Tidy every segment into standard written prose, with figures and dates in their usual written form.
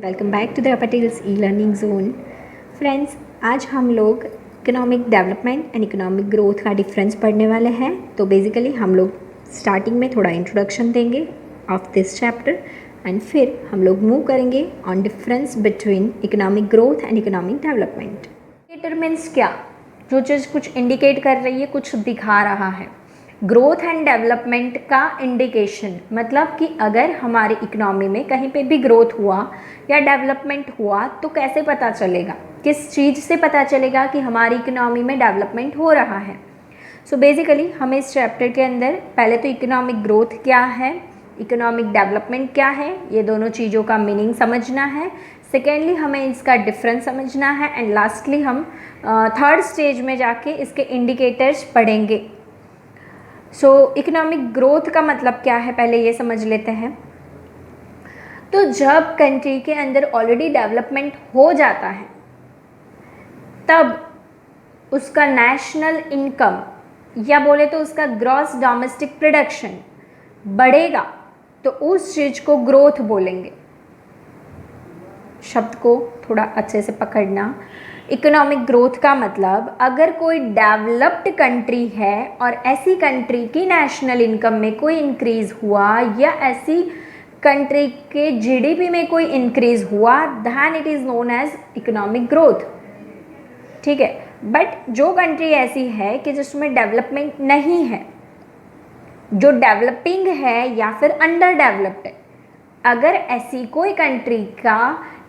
Welcome back to the Patel's e learning zone. Friends, आज हम लोग economic development and economic growth का difference पढ़ने वाले हैं। तो बेसिकली हम लोग स्टार्टिंग में थोड़ा इंट्रोडक्शन देंगे ऑफ दिस चैप्टर एंड फिर हम लोग मूव करेंगे on difference between economic growth and economic development. Indicator means क्या? जो चीज़ कुछ इंडिकेट कर रही है, कुछ दिखा रहा है। ग्रोथ एंड डेवलपमेंट का इंडिकेशन मतलब कि अगर हमारी इकोनॉमी में कहीं पे भी ग्रोथ हुआ या डेवलपमेंट हुआ तो कैसे पता चलेगा, किस चीज़ से पता चलेगा कि हमारी इकोनॉमी में डेवलपमेंट हो रहा है। सो बेसिकली हमें इस चैप्टर के अंदर पहले तो इकोनॉमिक ग्रोथ क्या है, इकोनॉमिक डेवलपमेंट क्या है, ये दोनों चीज़ों का मीनिंग समझना है। सेकेंडली हमें इसका डिफरेंस समझना है एंड लास्टली हम थर्ड स्टेज में जाके इसके इंडिकेटर्स पढ़ेंगे। सो इकोनॉमिक ग्रोथ का मतलब क्या है पहले ये समझ लेते हैं। तो जब कंट्री के अंदर ऑलरेडी डेवलपमेंट हो जाता है तब उसका नेशनल इनकम या बोले तो उसका ग्रॉस डोमेस्टिक प्रोडक्शन बढ़ेगा तो उस चीज़ को ग्रोथ बोलेंगे। शब्द को थोड़ा अच्छे से पकड़ना। इकोनॉमिक ग्रोथ का मतलब अगर कोई डेवलप्ड कंट्री है और ऐसी कंट्री की नेशनल इनकम में कोई इंक्रीज़ हुआ या ऐसी कंट्री के जीडीपी में कोई इंक्रीज़ हुआ, then it is known as economic growth. ठीक है, बट जो कंट्री ऐसी है कि जिसमें डेवलपमेंट नहीं है, जो डेवलपिंग है या फिर अंडर डेवलप्ड है, अगर ऐसी कोई कंट्री का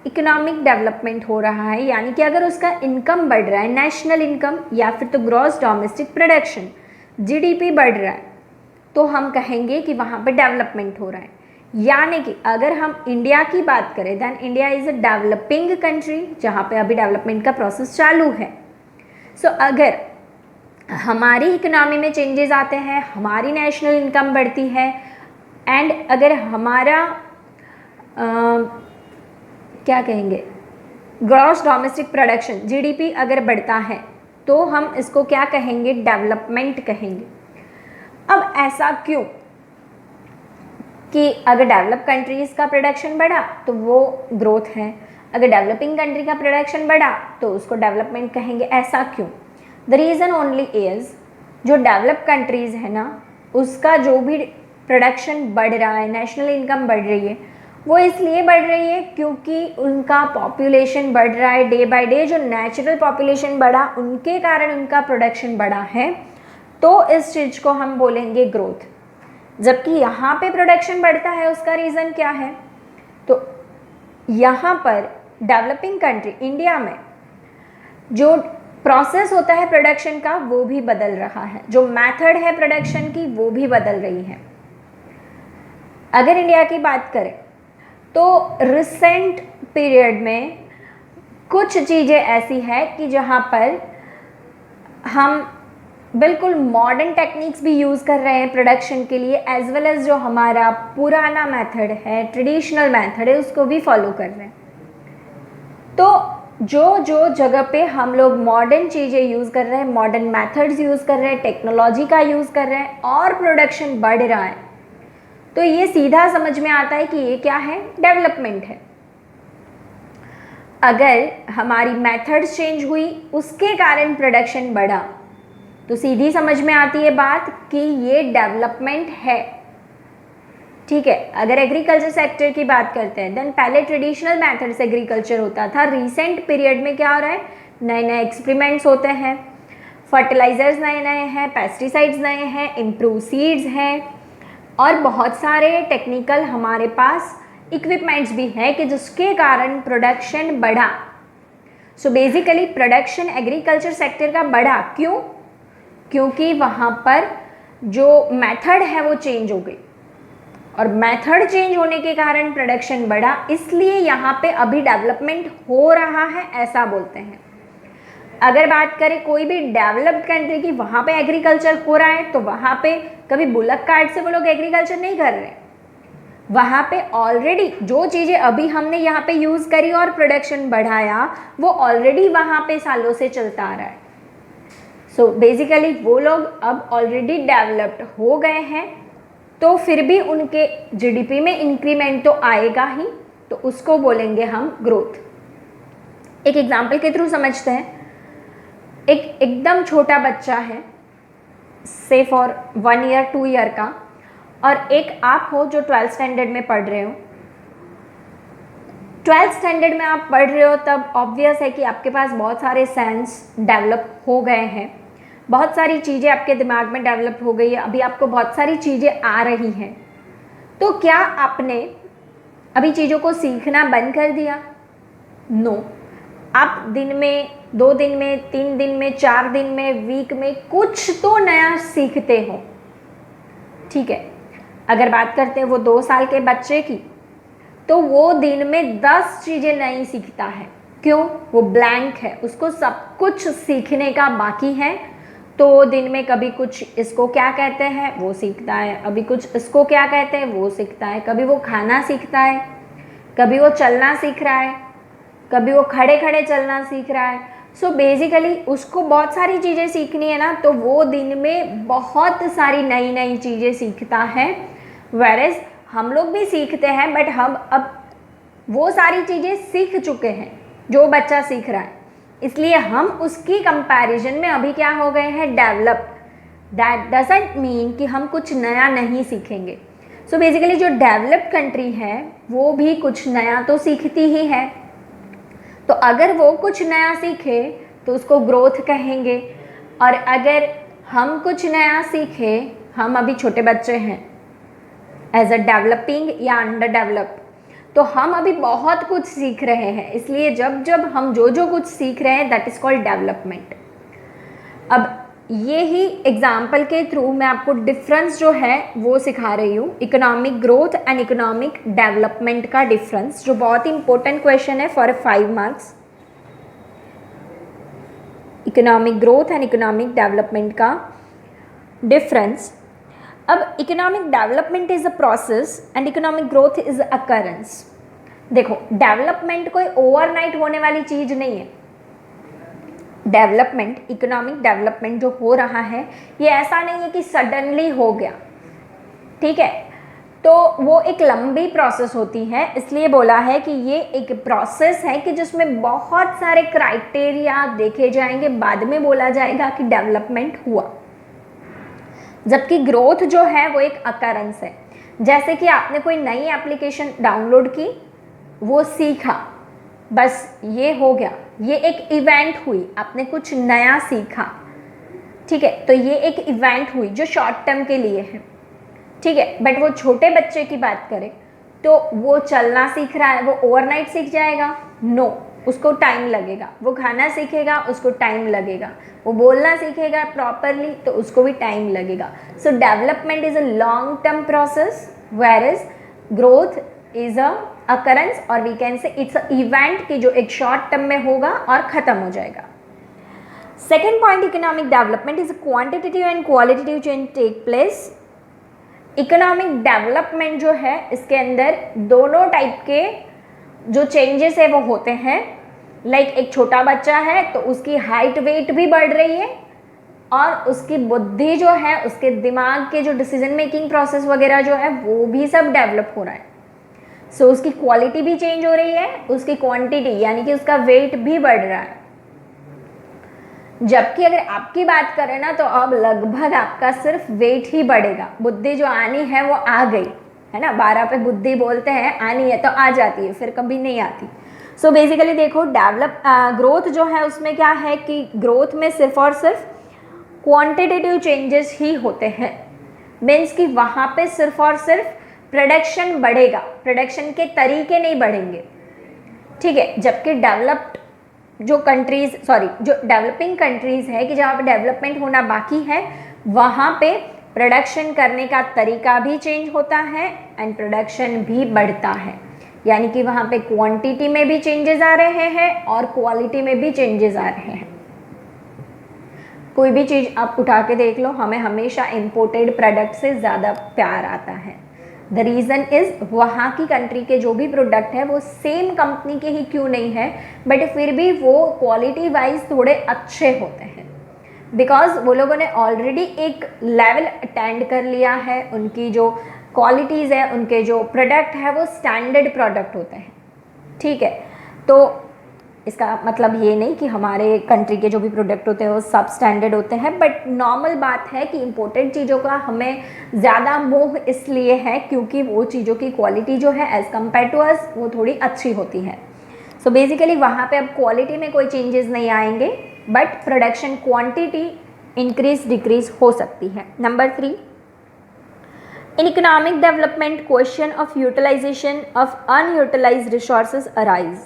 इकोनॉमिक डेवलपमेंट हो रहा है यानी कि अगर उसका इनकम बढ़ रहा है, नेशनल इनकम या फिर तो ग्रॉस डोमेस्टिक प्रोडक्शन जीडीपी बढ़ रहा है, तो हम कहेंगे कि वहाँ पे डेवलपमेंट हो रहा है। यानी कि अगर हम इंडिया की बात करें then India is a developing country जहाँ पे अभी डेवलपमेंट का प्रोसेस चालू है। सो अगर हमारी इकोनॉमी में चेंजेस आते हैं, हमारी नेशनल इनकम बढ़ती है एंड अगर हमारा क्या कहेंगे ग्रॉस डोमेस्टिक प्रोडक्शन जीडीपी अगर बढ़ता है तो हम इसको क्या कहेंगे? डेवलपमेंट कहेंगे। अब ऐसा क्यों कि अगर डेवलप कंट्रीज़ का प्रोडक्शन बढ़ा तो वो ग्रोथ है, अगर डेवलपिंग कंट्री का प्रोडक्शन बढ़ा तो उसको डेवलपमेंट कहेंगे। ऐसा क्यों? द रीज़न ओनली इज़ जो डेवलप कंट्रीज़ है ना, उसका जो भी प्रोडक्शन बढ़ रहा है, नेशनल इनकम बढ़ रही है, वो इसलिए बढ़ रही है क्योंकि उनका पॉपुलेशन बढ़ रहा है डे बाय डे। जो नेचुरल पॉपुलेशन बढ़ा उनके कारण उनका प्रोडक्शन बढ़ा है, तो इस चीज़ को हम बोलेंगे ग्रोथ। जबकि यहाँ पे प्रोडक्शन बढ़ता है, उसका रीज़न क्या है? तो यहाँ पर डेवलपिंग कंट्री इंडिया में जो प्रोसेस होता है प्रोडक्शन का वो भी बदल रहा है, जो मेथड है प्रोडक्शन की वो भी बदल रही है। अगर इंडिया की बात करें तो रिसेंट पीरियड में कुछ चीज़ें ऐसी है कि जहाँ पर हम बिल्कुल मॉडर्न टेक्निक्स भी यूज़ कर रहे हैं प्रोडक्शन के लिए, एज वेल एज जो हमारा पुराना मेथड है, ट्रेडिशनल मेथड है, उसको भी फॉलो कर रहे हैं। तो जो जो जगह पे हम लोग मॉडर्न चीज़ें यूज़ कर रहे हैं, मॉडर्न मेथड्स यूज़ कर रहे हैं, टेक्नोलॉजी का यूज़ कर रहे हैं और प्रोडक्शन बढ़ रहा है, तो ये सीधा समझ में आता है कि ये क्या है? डेवलपमेंट है। अगर हमारी मेथड्स चेंज हुई उसके कारण प्रोडक्शन बढ़ा तो सीधी समझ में आती है बात कि ये डेवलपमेंट है। ठीक है, अगर एग्रीकल्चर सेक्टर की बात करते हैं देन पहले ट्रेडिशनल मेथड से एग्रीकल्चर होता था। रिसेंट पीरियड में क्या हो रहा है? नए नए एक्सपेरिमेंट्स होते हैं, फर्टिलाइजर्स नए नए हैं, पेस्टिसाइड्स नए हैं, इम्प्रूव सीड्स हैं और बहुत सारे टेक्निकल हमारे पास इक्विपमेंट्स भी हैं कि जिसके कारण प्रोडक्शन बढ़ा। So basically production agriculture sector का बढ़ा क्यों? क्योंकि वहाँ पर जो मेथड है वो चेंज हो गई और मेथड चेंज होने के कारण प्रोडक्शन बढ़ा, इसलिए यहाँ पे अभी डेवलपमेंट हो रहा है ऐसा बोलते हैं। अगर बात करें कोई भी डेवलप्ड कंट्री की, वहाँ पे एग्रीकल्चर हो रहा है तो वहाँ पे कभी बुलक कार्ट से वो लोग एग्रीकल्चर नहीं कर रहे। वहाँ पे ऑलरेडी जो चीज़ें अभी हमने यहाँ पे यूज़ करी और प्रोडक्शन बढ़ाया वो ऑलरेडी वहाँ पे सालों से चलता आ रहा है। सो बेसिकली वो लोग अब ऑलरेडी डेवलप्ड हो गए हैं तो फिर भी उनके जीडीपी में इंक्रीमेंट तो आएगा ही, तो उसको बोलेंगे हम ग्रोथ। एक एग्जाम्पल के थ्रू समझते हैं। एक एकदम छोटा बच्चा है, से फॉर 1 ईयर 2 ईयर का, और एक आप हो जो 12th स्टैंडर्ड में पढ़ रहे हो। 12th स्टैंडर्ड में आप पढ़ रहे हो तब ऑब्वियस है कि आपके पास बहुत सारे सेंस डेवलप हो गए हैं, बहुत सारी चीज़ें आपके दिमाग में डेवलप हो गई है, अभी आपको बहुत सारी चीज़ें आ रही हैं। तो क्या आपने अभी चीज़ों को सीखना बंद कर दिया? नो। आप दिन में, 2 दिन में, 3 दिन में, 4 दिन में, वीक में कुछ तो नया सीखते हो। ठीक है, अगर बात करते हैं वो 2 साल के बच्चे की, तो वो दिन में 10 चीज़ें नई सीखता है। क्यों? वो ब्लैंक है, उसको सब कुछ सीखने का बाकी है। तो दिन में कभी कुछ इसको क्या कहते हैं वो सीखता है, अभी कुछ इसको क्या कहते हैं वो सीखता है, कभी वो खाना सीखता है, कभी वो चलना सीख रहा है, कभी वो खड़े खड़े चलना सीख रहा है। सो बेसिकली उसको बहुत सारी चीज़ें सीखनी है ना, तो वो दिन में बहुत सारी नई नई चीज़ें सीखता है। वेरएज हम लोग भी सीखते हैं, बट हम अब वो सारी चीज़ें सीख चुके हैं जो बच्चा सीख रहा है, इसलिए हम उसकी कंपैरिजन में अभी क्या हो गए हैं, डेवलप्ड। दैट डजंट मीन कि हम कुछ नया नहीं सीखेंगे। सो बेसिकली जो डेवलप्ड कंट्री है वो भी कुछ नया तो सीखती ही है। तो अगर वो कुछ नया सीखे तो उसको ग्रोथ कहेंगे, और अगर हम कुछ नया सीखें, हम अभी छोटे बच्चे हैं, एज अ डेवलपिंग या अंडर डेवलप, तो हम अभी बहुत कुछ सीख रहे हैं, इसलिए जब जब हम जो जो कुछ सीख रहे हैं दैट इज़ कॉल्ड डेवलपमेंट। अब ये ही एग्जाम्पल के थ्रू मैं आपको डिफरेंस जो है वो सिखा रही हूँ, economic growth and economic development का डिफरेंस, जो बहुत ही इंपॉर्टेंट क्वेश्चन है for 5 marks. Economic growth and economic development का डिफरेंस। अब economic development is a process and economic growth is occurrence. देखो, डेवलपमेंट कोई ओवरनाइट होने वाली चीज नहीं है। डेवलपमेंट, इकोनॉमिक डेवलपमेंट जो हो रहा है, ये ऐसा नहीं है कि सडनली हो गया। ठीक है, तो वो एक लंबी प्रोसेस होती है, इसलिए बोला है कि ये एक प्रोसेस है कि जिसमें बहुत सारे क्राइटेरिया देखे जाएंगे, बाद में बोला जाएगा कि डेवलपमेंट हुआ। जबकि ग्रोथ जो है वो एक अकरेंस है। जैसे कि आपने कोई नई एप्लीकेशन डाउनलोड की, वो सीखा, बस ये हो गया, ये एक इवेंट हुई, आपने कुछ नया सीखा। ठीक है, तो ये एक इवेंट हुई जो शॉर्ट टर्म के लिए है। ठीक है, बट वो छोटे बच्चे की बात करें तो वो चलना सीख रहा है, वो ओवरनाइट सीख जाएगा? नो, उसको टाइम लगेगा। वो खाना सीखेगा, उसको टाइम लगेगा। वो बोलना सीखेगा प्रॉपरली, तो उसको भी टाइम लगेगा। So development is a long term process, whereas growth is a occurrence, और we can say it's a event कि जो एक शॉर्ट टर्म में होगा और खत्म हो जाएगा। Second point, economic development is a quantitative and qualitative change take place. Economic development जो है, इसके अंदर दोनों टाइप के जो चेंजेस है वो होते हैं। लाइक एक छोटा बच्चा है तो उसकी हाइट वेट भी बढ़ रही है, और उसकी बुद्धि जो है, उसके दिमाग के जो डिसीजन मेकिंग प्रोसेस वगैरह जो है वो भी सब डेवलप हो रहा है। सो उसकी क्वालिटी भी चेंज हो रही है, उसकी क्वांटिटी यानी कि उसका वेट भी बढ़ रहा है। जबकि अगर आपकी बात करें ना, तो अब लगभग आपका सिर्फ वेट ही बढ़ेगा, बुद्धि जो आनी है वो आ गई है ना। 12 पे बुद्धि बोलते हैं, आनी है तो आ जाती है, फिर कभी नहीं आती। सो बेसिकली देखो, ग्रोथ जो है उसमें क्या है कि ग्रोथ में सिर्फ और सिर्फ क्वांटिटेटिव चेंजेस ही होते हैं। मीन्स कि वहाँ पे सिर्फ और सिर्फ प्रोडक्शन बढ़ेगा, प्रोडक्शन के तरीके नहीं बढ़ेंगे। ठीक है, जबकि जो डेवलपिंग कंट्रीज़ है कि जहाँ पे डेवलपमेंट होना बाकी है, वहाँ पे प्रोडक्शन करने का तरीका भी चेंज होता है एंड प्रोडक्शन भी बढ़ता है। यानी कि वहाँ पे क्वांटिटी में भी चेंजेस आ रहे हैं और क्वालिटी में भी चेंजेस आ रहे हैं। कोई भी चीज़ आप उठा के देख लो, हमें हमेशा इम्पोर्टेड प्रोडक्ट से ज़्यादा प्यार आता है। द रीज़न इज़ वहाँ की कंट्री के जो भी प्रोडक्ट है वो सेम कंपनी के ही क्यों नहीं है, बट फिर भी वो क्वालिटी वाइज थोड़े अच्छे होते हैं, बिकॉज वो लोगों ने ऑलरेडी एक लेवल अटेंड कर लिया है। उनकी जो क्वालिटीज़ है, उनके जो प्रोडक्ट है वो स्टैंडर्ड प्रोडक्ट होते हैं। ठीक है। तो इसका मतलब ये नहीं कि हमारे कंट्री के जो भी प्रोडक्ट होते हैं वो सब स्टैंडर्ड होते हैं, बट नॉर्मल बात है कि इम्पोर्टेंट चीज़ों का हमें ज़्यादा मोह इसलिए है क्योंकि वो चीज़ों की क्वालिटी जो है एज़ कम्पेयर टू अस वो थोड़ी अच्छी होती है। सो बेसिकली वहाँ पे अब क्वालिटी में कोई चेंजेस नहीं आएंगे, but production quantity increase decrease हो सकती है। Number 3, in economic development question of utilization of unutilized resources arise.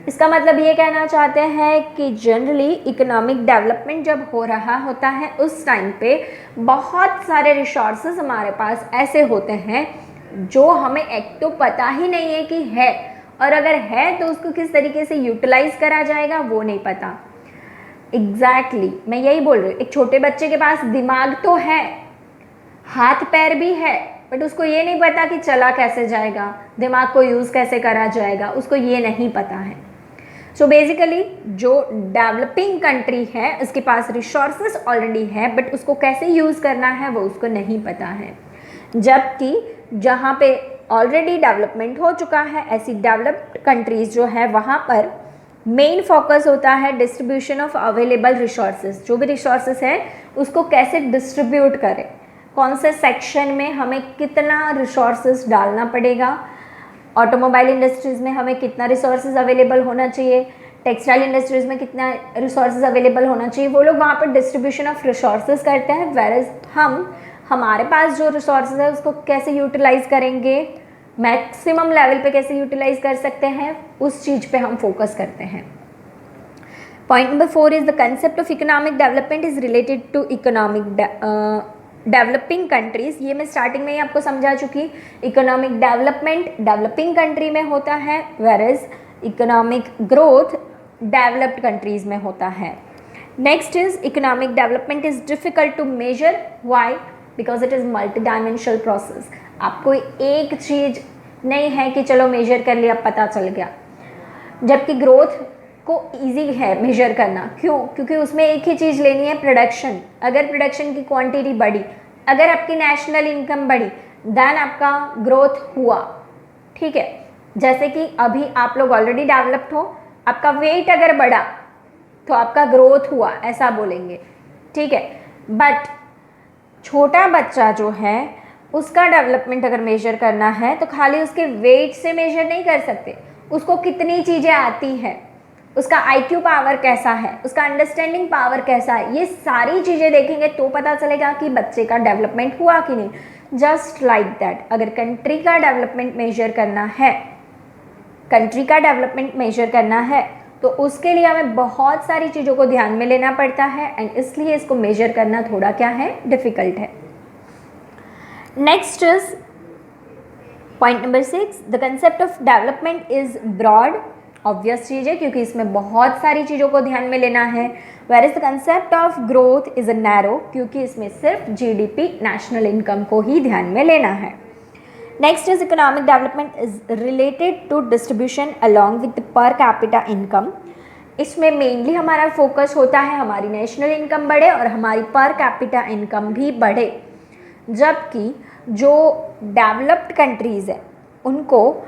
इसका मतलब ये कहना चाहते हैं कि जनरली इकोनॉमिक डेवलपमेंट जब हो रहा होता है उस टाइम पे बहुत सारे रिसोर्सेज हमारे पास ऐसे होते हैं जो हमें एक तो पता ही नहीं है कि है, और अगर है तो उसको किस तरीके से यूटिलाइज करा जाएगा वो नहीं पता। एग्जैक्टली मैं यही बोल रही हूँ, एक छोटे बच्चे के पास दिमाग तो है, हाथ पैर भी है, बट उसको ये नहीं पता कि चला कैसे जाएगा, दिमाग को यूज़ कैसे करा जाएगा, उसको ये नहीं पता है। सो बेसिकली जो डेवलपिंग कंट्री है उसके पास रिसोर्सेस ऑलरेडी है, बट उसको कैसे यूज़ करना है वो उसको नहीं पता है। जबकि जहाँ पे ऑलरेडी डेवलपमेंट हो चुका है, ऐसी डेवलप्ड कंट्रीज़ जो है वहाँ पर मेन फोकस होता है डिस्ट्रीब्यूशन ऑफ अवेलेबल रिसोर्सेज। जो भी रिसोर्सेज है उसको कैसे डिस्ट्रीब्यूट करें, कौन से सेक्शन में हमें कितना रिसोर्सेज डालना पड़ेगा, ऑटोमोबाइल इंडस्ट्रीज़ में हमें कितना रिसोर्सेज अवेलेबल होना चाहिए, टेक्सटाइल इंडस्ट्रीज़ में कितना रिसोर्सेज अवेलेबल होना चाहिए, वो लोग वहाँ पर डिस्ट्रीब्यूशन ऑफ रिसोर्सेज करते हैं। वेरएज हम हमारे पास जो रिसोर्सेज है उसको कैसे यूटिलाइज़ करेंगे, मैक्सिमम लेवल पे कैसे यूटिलाइज़ कर सकते हैं, उस चीज़ पे हम फोकस करते हैं। Point number 4 is the concept of economic development is related to economic developing countries. ये मैं स्टार्टिंग में ही आपको समझा चुकी। इकोनॉमिक डेवलपमेंट डेवलपिंग कंट्री में होता है, whereas economic growth developed countries में होता है। Next is economic development is difficult to measure. Why? Because it is multi dimensional process. आपको एक चीज़ नहीं है कि चलो मेजर कर लिया पता चल गया, जबकि ग्रोथ को इजी है मेजर करना। क्यों? क्योंकि उसमें एक ही चीज़ लेनी है, प्रोडक्शन। अगर प्रोडक्शन की क्वांटिटी बढ़ी, अगर आपकी नेशनल इनकम बढ़ी, देन आपका ग्रोथ हुआ। ठीक है, जैसे कि अभी आप लोग ऑलरेडी डेवलप्ड हो, आपका वेट अगर बढ़ा तो आपका ग्रोथ हुआ, ऐसा बोलेंगे। ठीक है, बट छोटा बच्चा जो है उसका डेवलपमेंट अगर मेजर करना है तो खाली उसके वेट से मेजर नहीं कर सकते, उसको कितनी चीज़ें आती हैं, उसका IQ पावर कैसा है, उसका अंडरस्टैंडिंग पावर कैसा है, ये सारी चीज़ें देखेंगे तो पता चलेगा कि बच्चे का डेवलपमेंट हुआ कि नहीं। जस्ट लाइक दैट, अगर कंट्री का डेवलपमेंट मेजर करना है, कंट्री का डेवलपमेंट मेजर करना है तो उसके लिए हमें बहुत सारी चीज़ों को ध्यान में लेना पड़ता है, एंड इसलिए इसको मेजर करना थोड़ा क्या है, डिफ़िकल्ट है। Next is point number 6, the concept of development is broad. Obvious चीज़ है क्योंकि इसमें बहुत सारी चीज़ों को ध्यान में लेना है। Where is the concept of growth is a narrow, क्योंकि इसमें सिर्फ GDP नेशनल इनकम को ही ध्यान में लेना है। Next is economic development is related to distribution along with per capita income. इसमें मेनली हमारा फोकस होता है हमारी नेशनल इनकम बढ़े और हमारी पर कैपिटा इनकम भी बढ़े, जबकि जो डेवलप्ड कंट्रीज़ है उनको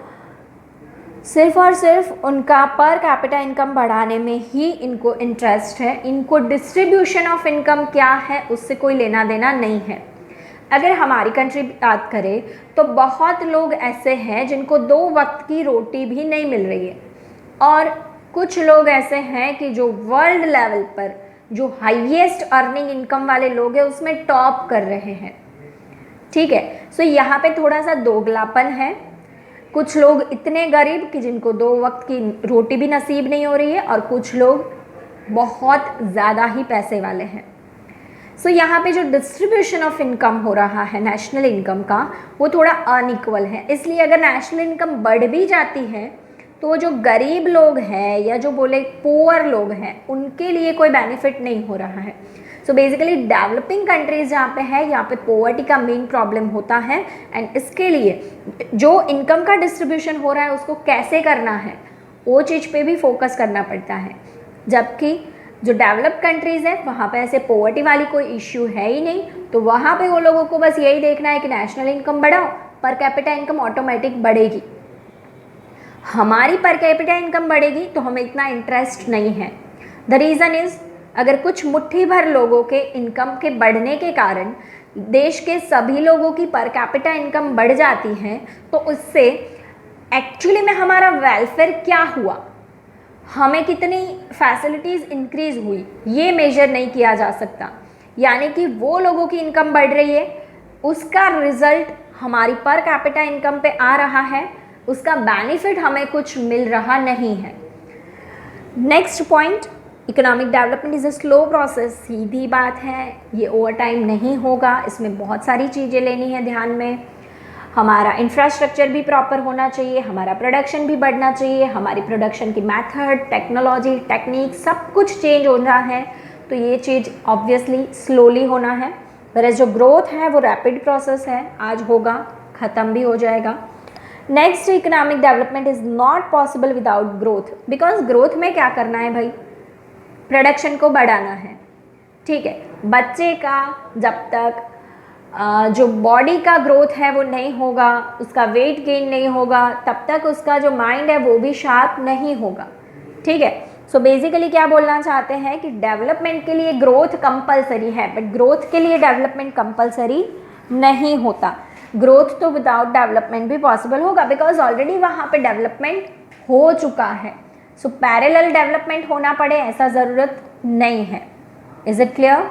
सिर्फ और सिर्फ उनका पर कैपिटा इनकम बढ़ाने में ही इनको इंटरेस्ट है, इनको डिस्ट्रीब्यूशन ऑफ इनकम क्या है उससे कोई लेना देना नहीं है। अगर हमारी कंट्री बात करें तो बहुत लोग ऐसे हैं जिनको 2 वक्त की रोटी भी नहीं मिल रही है, और कुछ लोग ऐसे हैं कि जो वर्ल्ड लेवल पर जो हाईएस्ट अर्निंग इनकम वाले लोग हैं उसमें टॉप कर रहे हैं। ठीक है, सो यहाँ पे थोड़ा सा दोगलापन है। कुछ लोग इतने गरीब कि जिनको 2 वक्त की रोटी भी नसीब नहीं हो रही है, और कुछ लोग बहुत ज़्यादा ही पैसे वाले हैं। सो यहाँ पे जो डिस्ट्रीब्यूशन ऑफ इनकम हो रहा है नेशनल इनकम का, वो थोड़ा अनइक्वल है। इसलिए अगर नेशनल इनकम बढ़ भी जाती है तो जो गरीब लोग हैं या जो बोले पुअर लोग हैं उनके लिए कोई बेनिफिट नहीं हो रहा है। सो बेसिकली डेवलपिंग कंट्रीज़ जहाँ पे है यहाँ पे पॉवर्टी का मेन प्रॉब्लम होता है, एंड इसके लिए जो इनकम का डिस्ट्रीब्यूशन हो रहा है उसको कैसे करना है वो चीज़ पे भी फोकस करना पड़ता है। जबकि जो डेवलप्ड कंट्रीज़ है वहाँ पे ऐसे पॉवर्टी वाली कोई इश्यू है ही नहीं, तो वहाँ पे वो लोगों को बस यही देखना है कि नेशनल इनकम बढ़ाओ, पर कैपिटा इनकम ऑटोमेटिक बढ़ेगी। हमारी पर कैपिटा इनकम बढ़ेगी तो हमें इतना इंटरेस्ट नहीं है। द रीज़न इज़, अगर कुछ मुट्ठी भर लोगों के इनकम के बढ़ने के कारण देश के सभी लोगों की पर कैपिटा इनकम बढ़ जाती है, तो उससे एक्चुअली में हमारा वेलफेयर क्या हुआ, हमें कितनी फैसिलिटीज़ इंक्रीज़ हुई, ये मेजर नहीं किया जा सकता। यानी कि वो लोगों की इनकम बढ़ रही है, उसका रिजल्ट हमारी पर कैपिटा इनकम पे आ रहा है, उसका बेनिफिट हमें कुछ मिल रहा नहीं है। Next point, economic development is a slow process. सीधी बात है, ये ओवर टाइम नहीं होगा, इसमें बहुत सारी चीज़ें लेनी है ध्यान में। हमारा इंफ्रास्ट्रक्चर भी प्रॉपर होना चाहिए, हमारा प्रोडक्शन भी बढ़ना चाहिए, हमारी प्रोडक्शन की मेथड, टेक्नोलॉजी, टेक्निक सब कुछ चेंज हो रहा है, तो ये चीज़ ऑब्वियसली स्लोली होना है। पर जो ग्रोथ है वो रैपिड प्रोसेस है, आज होगा, ख़त्म भी हो जाएगा। Next, economic development is not possible without growth, because growth में क्या करना है भाई, प्रोडक्शन को बढ़ाना है, ठीक है। बच्चे का जब तक जो बॉडी का ग्रोथ है वो नहीं होगा, उसका वेट गेन नहीं होगा, तब तक उसका जो माइंड है वो भी शार्प नहीं होगा, ठीक है। सो बेसिकली क्या बोलना चाहते हैं कि डेवलपमेंट के लिए ग्रोथ कंपलसरी है, बट ग्रोथ के लिए डेवलपमेंट कंपलसरी नहीं होता। ग्रोथ तो विदाउट डेवलपमेंट भी पॉसिबल होगा, बिकॉज ऑलरेडी वहाँ पे डेवलपमेंट हो चुका है। सो पैरेलल डेवलपमेंट होना पड़े ऐसा ज़रूरत नहीं है। Is it clear?